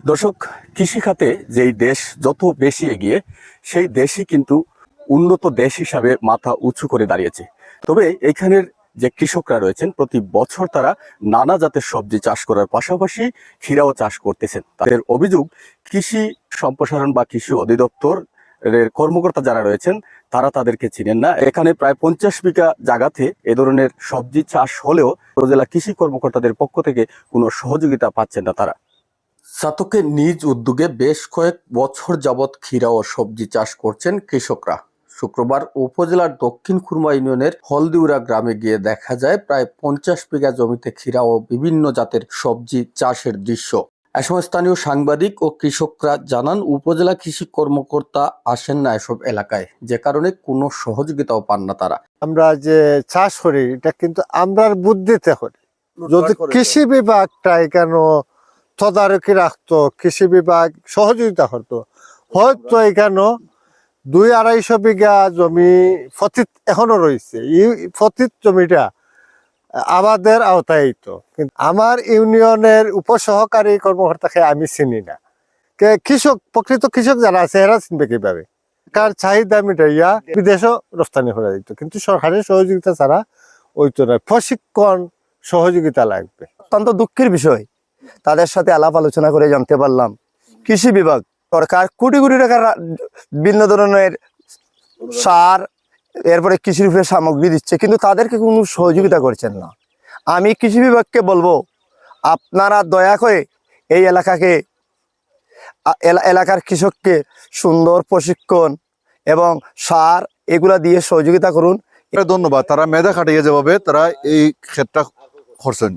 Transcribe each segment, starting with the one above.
দর্শক, কৃষিখাতে যেই দেশ যত বেশি এগিয়ে, সেই দেশই কিন্তু উন্নত দেশ হিসাবে মাথা উঁচু করে দাঁড়িয়েছে। তবে এখানের যে কৃষকরা রয়েছেন, প্রতি বছর তারা নানা জাতের সবজি চাষ করার পাশাপাশি ক্ষীরাও চাষ করতেছেন। তাদের অভিযোগ, কৃষি সম্প্রসারণ বা কৃষি অধিদপ্তর এর কর্মকর্তা যারা রয়েছেন তারা তাদেরকে চিনেন না। এখানে প্রায় 50 বিঘা জায়গাতে এ ধরনের সবজি চাষ হলেও উপজেলা কৃষি কর্মকর্তাদের পক্ষ থেকে কোনো সহযোগিতা পাচ্ছেন না তারা। চাতকে নিজ উদ্যোগে বেশ কয়েক বছর যাবৎ ক্ষীরা ও সবজি চাষ করছেন কৃষকরা। শুক্রবার উপজেলার দক্ষিণ খুরমা ইউনিয়নের হলদিউরা গ্রামে গিয়ে দেখা যায় প্রায় 50 বিঘা জমিতে ক্ষীরা ও বিভিন্ন জাতের সবজি চাষের দৃশ্য। এ সময় স্থানীয় সাংবাদিক ও কৃষকরা জানান, উপজেলা কৃষি কর্মকর্তা আসেন না এসব এলাকায়, যে কারণে কোনো সহযোগিতাও পান না তারা। আমরা যে চাষ করি এটা কিন্তু আমরার বুদ্ধিতে করি। যদি কৃষি বিভাগটা কেন তদারকি রাখতো, কৃষি বিভাগ সহযোগিতা করতো, হয়তো এখানে 200-250 বিঘা জমি ফতিত এখনো রয়েছে। এই ফতিত জমিটা আমাদের আওতায় তো, কিন্তু আমার ইউনিয়নের উপসহকারী কর্মকর্তাকে আমি চিনি না। কৃষক, প্রকৃত কৃষক যারা আছে এরা চিনবে কিভাবে? কার চাহিদা মিটাইয়া বিদেশও রপ্তানি করা যেত, কিন্তু সরকারের সহযোগিতা ছাড়া ওইতো না। প্রশিক্ষণ সহযোগিতা লাগবে। অত্যন্ত দুঃখের বিষয়, তাদের সাথে আলাপ আলোচনা করে জানতে পারলাম কৃষি বিভাগ সরকার কোটি কোটি টাকার বিভিন্ন ধরনের সার, এরপরে কৃষির উপরে সামগ্রী দিচ্ছে, কিন্তু তাদেরকে কোনো সহযোগিতা করছেন না। আমি কৃষি বিভাগকে বলবো, আপনারা দয়া করে এই এলাকার কৃষককে সুন্দর প্রশিক্ষণ এবং সার এগুলা দিয়ে সহযোগিতা করুন। ধন্যবাদ। তারা মেধা খাটিয়ে যেভাবে তারা এই ক্ষেতটা করছেন।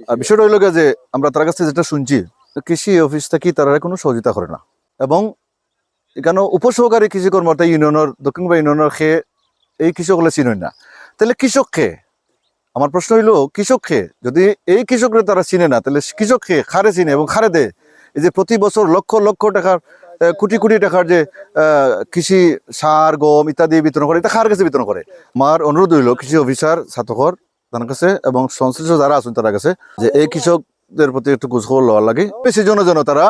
আর বিষয়টা হইল যে আমরা তার কাছে যেটা শুনছি, কৃষি অফিস থেকে তারা কোনো সহযোগিতা করে না, এবং এখানে উপসহকারী কৃষি কর্মকর্তা ইউনিয়নের দক্ষিণ ইউনিয়নের খেয়ে এই কৃষকগুলো চিনেন না। তাহলে কৃষককে, আমার প্রশ্ন হইল কৃষককে, যদি এই কৃষকরা তারা চিনে না, তাহলে কৃষককে খারে চিনে এবং খারে দেয়। এই যে প্রতি বছর লক্ষ লক্ষ টাকার, কোটি কোটি টাকার যে কৃষি সার, গম ইত্যাদি বিতরণ করে, এটা কার কাছে বিতরণ করে? আমার অনুরোধ হইল কৃষি অফিসার, ছাত্রকর তার কাছে এবং সংশ্লিষ্ট যারা আছেন তার কাছে, যে এই কৃষকদের প্রতি একটু খোঁজখবর লওয়ার লাগে, বেশি জন্য যেন তারা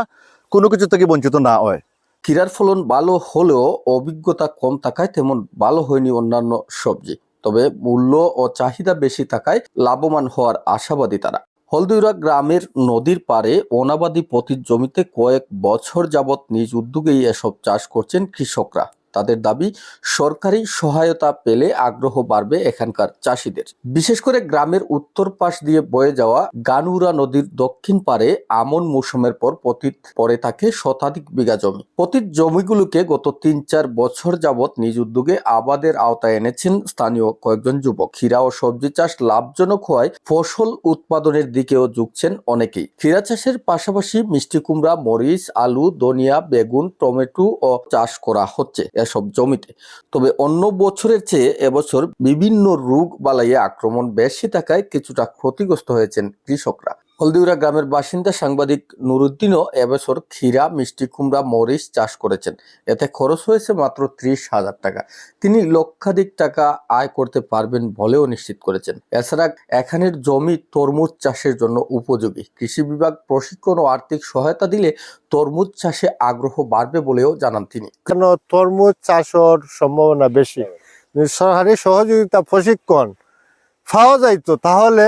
কোনো কিছু থেকে বঞ্চিত না হয়। ক্ষীরার ফলন ভালো হলেও অভিজ্ঞতা কম থাকায় তেমন ভালো হয়নি অন্যান্য সবজি। তবে মূল্য ও চাহিদা বেশি থাকায় লাভবান হওয়ার আশাবাদী তারা। হলদিউরা গ্রামের নদীর পাড়ে অনাবাদি পতিত জমিতে কয়েক বছর যাবৎ নিজ উদ্যোগেই এসব চাষ করছেন কৃষকরা। তাদের দাবি, সরকারি সহায়তা পেলে আগ্রহ বাড়বে এখানকার চাষিদের। বিশেষ করে গ্রামের উত্তর পাশ দিয়ে বয়ে যাওয়া গানুরা নদীর দক্ষিণ পাড়ে আমন মৌসুমের পর পতিত পড়ে থাকে শতাধিক বিঘা জমি। পতিত জমিগুলোকে গত 3-4 বছর যাবৎ নিজ উদ্যোগে আবাদের আওতায় এনেছেন স্থানীয় কয়েকজন যুবক। ক্ষীরা ও সবজি চাষ লাভজনক হওয়ায় ফসল উৎপাদনের দিকেও ঝুঁকছেন অনেকেই। ক্ষীরা চাষের পাশাপাশি মিষ্টি কুমড়া, মরিচ, আলু, ধনিয়া, বেগুন, টমেটো ও চাষ করা হচ্ছে এসব জমিতে। তবে অন্য বছরের চেয়ে এবছর বিভিন্ন রোগ বালাইয়ে আক্রমণ বেশি থাকায় কিছুটা ক্ষতিগ্রস্ত হয়েছেন কৃষকরা। হলদিউরা গ্রামের বাসিন্দা সাংবাদিক নুরুদ্দিনও এবছর ক্ষীরা, মিষ্টি কুমড়া, মরিচ চাষ করেছেন। এতে খরচ হয়েছে মাত্র 30,000 টাকা। তিনি লক্ষাধিক টাকা আয় করতে পারবেন বলেও নিশ্চিত করেছেন। এছাড়া এখানের জমি তরমুজ চাষের জন্য উপযোগী। কৃষি বিভাগ প্রশিক্ষণ ও আর্থিক সহায়তা দিলে তরমুজ চাষে আগ্রহ বাড়বে বলেও জানান তিনি। কেন তরমুজ চাষের সম্ভাবনা বেশি, সরকারি সহযোগিতা প্রশিক্ষণ পাওয়া যাইতো তাহলে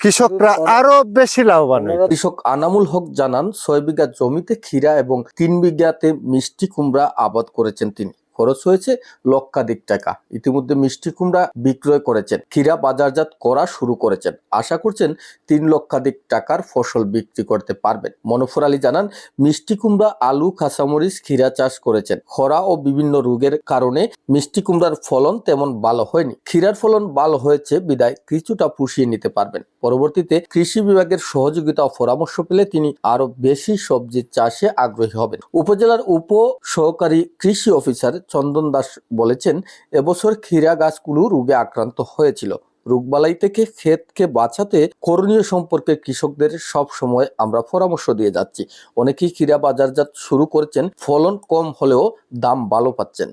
কৃষকরা আরো বেশি লাভবান। কৃষক আনামুল হক জানান, 6 বিঘা জমিতে ক্ষীরা এবং 3 বিঘাতে মিষ্টি কুমড়া আবাদ করেছেন তিনি। খরচ হয়েছে লক্ষাধিক টাকা। ইতিমধ্যে মিষ্টি কুমড়া বিক্রয় করেছেন, ক্ষীরা বাজারজাত করা শুরু করেছেন। আশা করছেন 3 লক্ষাধিক টাকার ফসল বিক্রি করতে পারবেন। মনফুর আলী জানান, মিষ্টি কুমড়া, আলু, কাঁচামরিচ, ক্ষীরা চাষ করেছেন। খরা ও বিভিন্ন রোগের কারণে মিষ্টি কুমড়ার ফলন তেমন ভালো হয়নি। ক্ষীরার ফলন ভালো হয়েছে বিদায় কিছুটা পুষিয়ে নিতে পারবেন। পরবর্তীতে কৃষি বিভাগের সহযোগিতা ও পরামর্শ পেলে তিনি আরো বেশি সবজি চাষে আগ্রহী হবেন। উপজেলার উপ সহকারী কৃষি অফিসার চন্দন দাস বলেছেন, এবছর ক্ষীরা গাছগুলো রোগে আক্রান্ত হয়েছিল। রোগবালাই থেকে ক্ষেতকে বাঁচাতে করণীয় সম্পর্কে কৃষকদের সব সময় আমরা পরামর্শ দিয়ে যাচ্ছি। অনেকেই ক্ষীরা বাজারজাত শুরু করেছেন, ফলন কম হলেও দাম ভালো পাচ্ছেন।